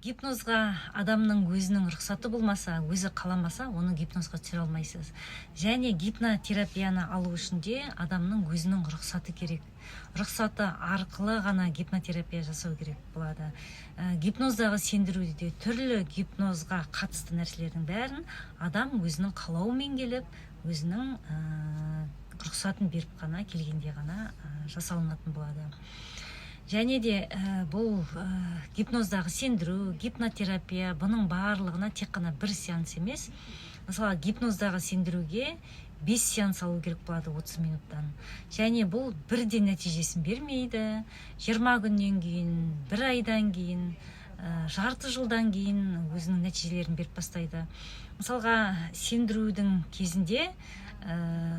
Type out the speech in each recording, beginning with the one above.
Гипнозға адамның өзінің рұқсаты болмаса, өзі қаламаса, оны гипнозға түсіре алмайсыз. Және гипнотерапияны алу үшін де адамның өзінің рұқсаты керек. Рұқсаты арқылы ғана гипнотерапия жасау керек болады. Гипноздағы сендіруде түрлі гипнозға қатысты нәрселердің бәрін адам өзінің қалауымен келіп, өзінің рұқсатын беріп қана, келгенде ғана жасалынатын болады. Және де бұл гипноздағы сендіру, гипнотерапия, бұның барлығына тек қана бір сеанс емес. Мысалы, гипноздағы сендіруге 5 сеанс алу керек болады 30 минуттан. Және бұл бірден нәтижесін бермейді. 20 күннен кейін, 1 айдан кейін, жарты жылдан кейін өзінің нәтижелерін беріп бастайды. Мысалға, сендірудің кезінде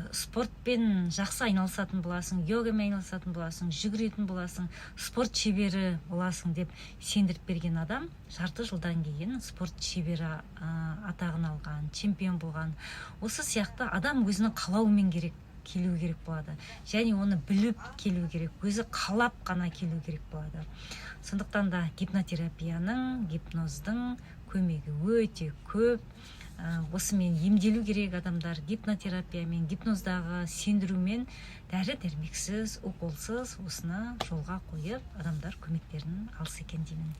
спортпен жақсы айналысатын боласың, йогамен айналысатын боласың, жүгіретін боласың, спорт шебері боласың деп сендіріп берген адам жарты жылдан кейін спорт шебері атағын алған, чемпион болған. Осы сияқты адам өзінің қалауымен келу керек болады. Және оны біліп келу керек, өзі қалап қана келу керек болады. Сондықтан да гипнотерапияның, гипноздың көмегі өте көп. Осымен емделу керек адамдар. Гипнотерапиямен, гипноздағы сендірумен дәрі-дәрмексіз, уколсыз осыны жолға қойып, адамдар көмектерін алса екен деймін.